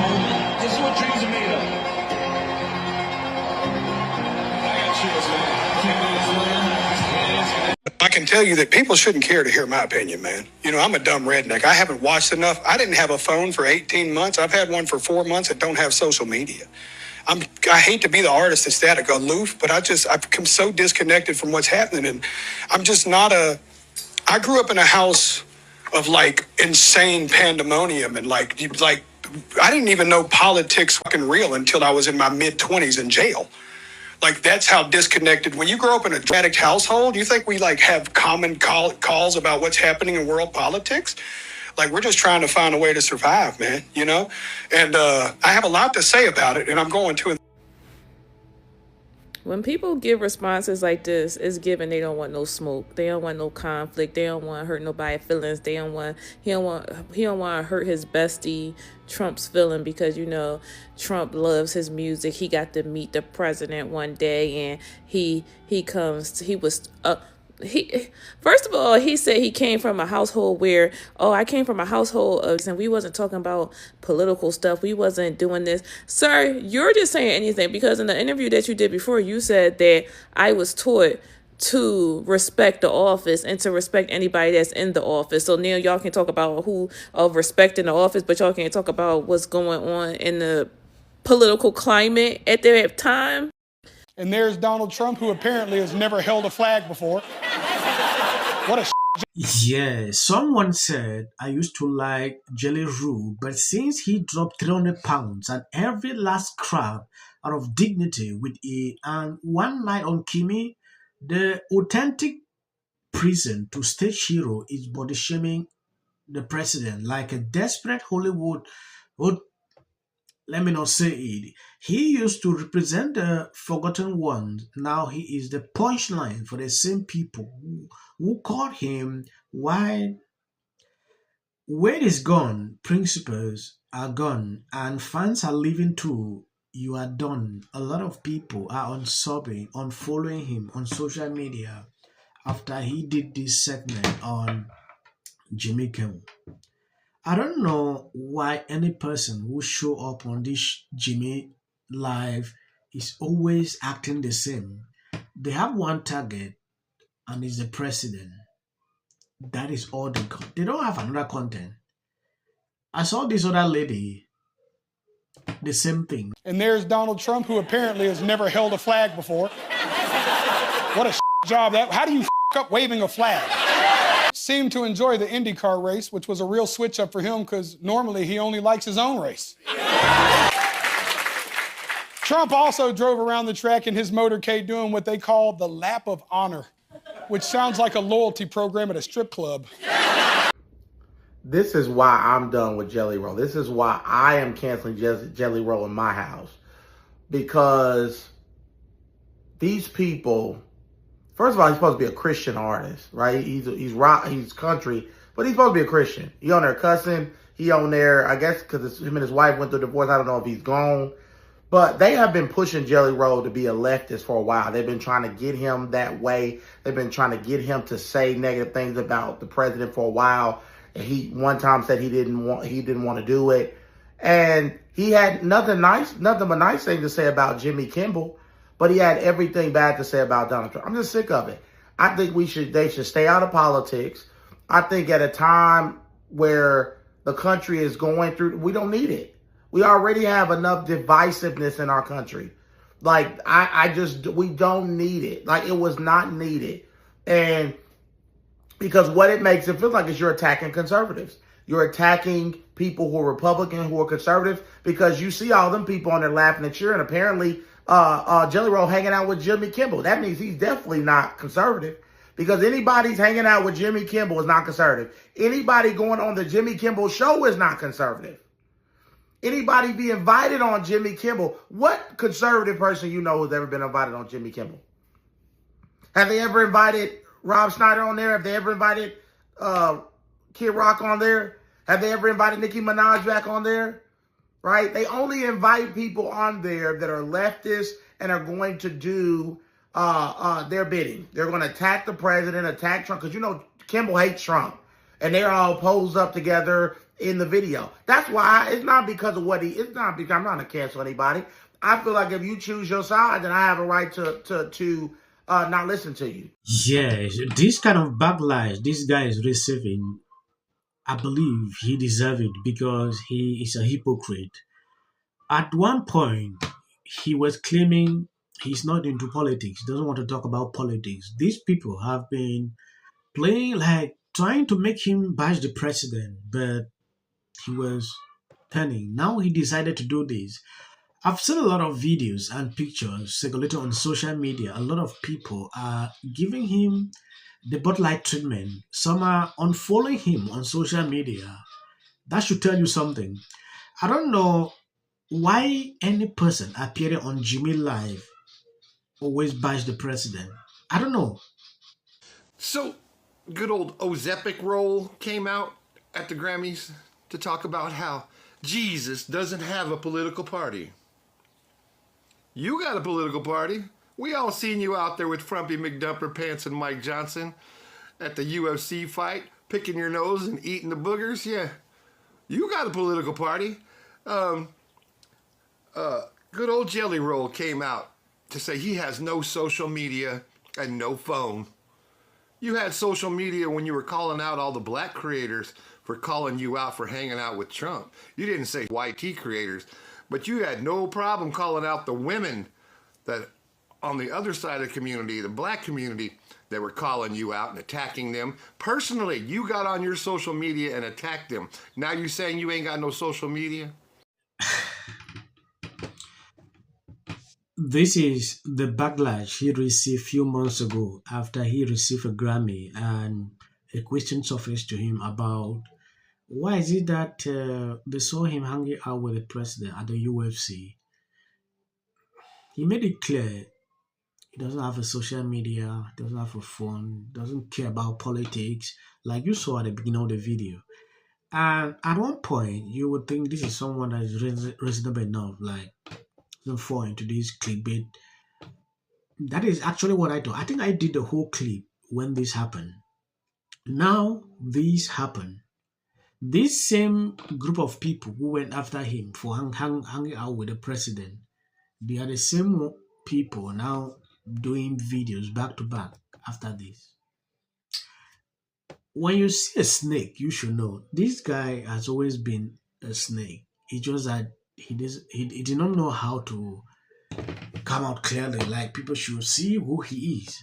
moment. This is what dreams are made of. I got chills, man. I can tell you that people shouldn't care to hear my opinion, man. You know, I'm a dumb redneck. I haven't watched enough. I didn't have a phone for 18 months. I've had one for 4 months that don't have social media. I hate to be the artist that's that aloof, but I've become so disconnected from what's happening. And I'm just not I grew up in a house of like insane pandemonium and like I didn't even know politics fucking real until I was in my mid-20s in jail. Like, that's how disconnected. When you grow up in a dramatic household, you think we like have common calls about what's happening in world politics? Like, we're just trying to find a way to survive, man, you know? And I have a lot to say about it, and I'm going to. When people give responses like this, it's given they don't want no smoke. They don't want no conflict. They don't want to hurt nobody's feelings. He don't want to hurt his bestie Trump's feeling, because, you know, Trump loves his music. He got to meet the president one day, and first of all, he said he came from a household where, I came from a household of, and we wasn't talking about political stuff. We wasn't doing this. Sir, you're just saying anything, because in the interview that you did before, you said that I was taught to respect the office and to respect anybody that's in the office. So now y'all can talk about respecting the office, but y'all can't talk about what's going on in the political climate at that time. And there's Donald Trump, who apparently has never held a flag before. What a Yeah, someone said, I used to like Jelly Roll, but since he dropped 300 pounds and every last crab out of dignity with and one night on Kimmy, the authentic prison to stage hero is body shaming the president like a desperate Hollywood. Let me not say it. He used to represent the forgotten ones. Now he is the punchline for the same people who called him wide. Weight is gone, principles are gone, and fans are leaving too. You are done. A lot of people are unfollowing him on social media after he did this segment on Jimmy Kimmel. I don't know why any person who show up on this Jimmy live is always acting the same. They have one target, and it's the president. That is all they got. They don't have another content. I saw this other lady, the same thing. And there's Donald Trump, who apparently has never held a flag before. What a job that. How do you up waving a flag? Seemed to enjoy the IndyCar race, which was a real switch up for him, because normally he only likes his own race. Trump also drove around the track in his motorcade doing what they call the lap of honor, which sounds like a loyalty program at a strip club. This is why I'm done with Jelly Roll. This is why I am canceling Jelly Roll in my house. Because these people, first of all, he's supposed to be a Christian artist, right? He's rock, he's country, but he's supposed to be a Christian. He on there cussing. He on there, I guess, because him and his wife went through a divorce. I don't know if he's gone. But they have been pushing Jelly Roll to be a leftist for a while. They've been trying to get him that way. They've been trying to get him to say negative things about the president for a while. And he one time said he didn't want to do it. And he had nothing but nice things to say about Jimmy Kimmel, but he had everything bad to say about Donald Trump. I'm just sick of it. I think they should stay out of politics. I think at a time where the country is going through, we don't need it. We already have enough divisiveness in our country. Like, we don't need it. Like, it was not needed. And because what it makes it feel like is you're attacking conservatives. You're attacking people who are Republican, who are conservative, because you see all them people on there laughing and cheering. Apparently, Jelly Roll hanging out with Jimmy Kimmel. That means he's definitely not conservative, because anybody's hanging out with Jimmy Kimmel is not conservative. Anybody going on the Jimmy Kimmel show is not conservative. Anybody be invited on Jimmy Kimmel? What conservative person you know who's ever been invited on Jimmy Kimmel? Have they ever invited Rob Schneider on there? Have they ever invited Kid Rock on there? Have they ever invited Nicki Minaj back on there? Right? They only invite people on there that are leftists and are going to do their bidding. They're going to attack the president, attack Trump, because you know Kimmel hates Trump. And they're all posed up together in the video. That's why it's not because of what it's not because I'm not gonna cancel anybody. I feel like if you choose your side, then I have a right to not listen to you. Yes, this kind of backlash this guy is receiving, I believe he deserves it because he is a hypocrite. At one point, he was claiming he's not into politics, doesn't want to talk about politics. These people have been playing like trying to make him bash the president, but he was turning. Now he decided to do this. I've seen a lot of videos and pictures circulating on social media. A lot of people are giving him the Spotlight treatment. Some are unfollowing him on social media. That should tell you something. I don't know why any person appearing on Jimmy Live always bash the president. I don't know. So, good old Ozepic Roll came out at the Grammys to talk about how Jesus doesn't have a political party. You got a political party. We all seen you out there with Frumpy McDumper Pants and Mike Johnson at the UFC fight, picking your nose and eating the boogers. Yeah, you got a political party. Good old Jelly Roll came out to say he has no social media and no phone. You had social media when you were calling out all the black creators for calling you out for hanging out with Trump. You didn't say YT creators, but you had no problem calling out the women that on the other side of the community, the black community, that were calling you out and attacking them. Personally, you got on your social media and attacked them. Now you saying you ain't got no social media? This is the backlash he received a few months ago after he received a Grammy, and a question surfaced to him about why is it that they saw him hanging out with the president at the UFC. He made it clear he doesn't have a social media, doesn't have a phone, doesn't care about politics, like you saw at the beginning of the video. And at one point, you would think this is someone that is reasonable enough, like, don't fall into this clickbait. That is actually what I do. I think I did the whole clip when this happened. Now this happened. This same group of people who went after him for hanging out with the president, they are the same people now doing videos back to back after this. When you see a snake, you should know this guy has always been a snake. It's just that he did not know how to come out clearly, like people should see who he is.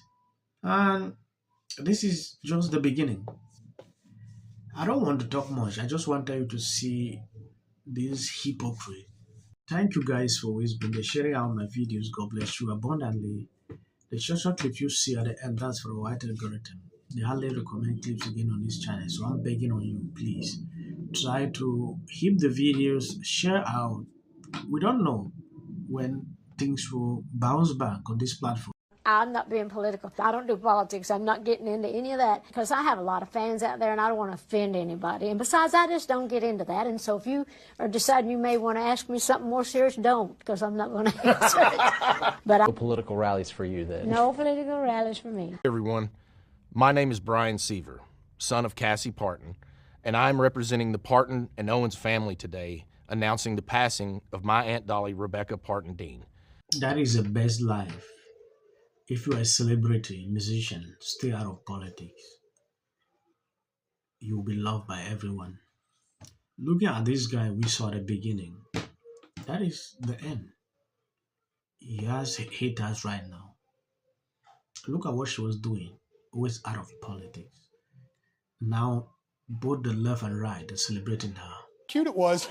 And this is just the beginning. I don't want to talk much. I just wanted you to see this hypocrite. Thank you guys for always being there, sharing out my videos. God bless you abundantly. The short clip you see at the end, that's for a white algorithm. They hardly recommend clips again on this channel, so I'm begging on you, please try to hit the videos, share out. We don't know when things will bounce back on this platform. I'm not being political. I don't do politics. I'm not getting into any of that because I have a lot of fans out there and I don't want to offend anybody. And besides, I just don't get into that. And so if you are deciding you may want to ask me something more serious, don't, because I'm not going to answer it. But No political rallies for you then? No political rallies for me. Hey everyone, my name is Brian Seaver, son of Cassie Parton, and I'm representing the Parton and Owens family today, announcing the passing of my Aunt Dolly, Rebecca Parton Dean. That is the best life. If you are a celebrity, musician, stay out of politics. You will be loved by everyone. Looking at this guy we saw at the beginning, that is the end. He has haters right now. Look at what she was doing, always out of politics. Now, both the left and right are celebrating her. Cute it was.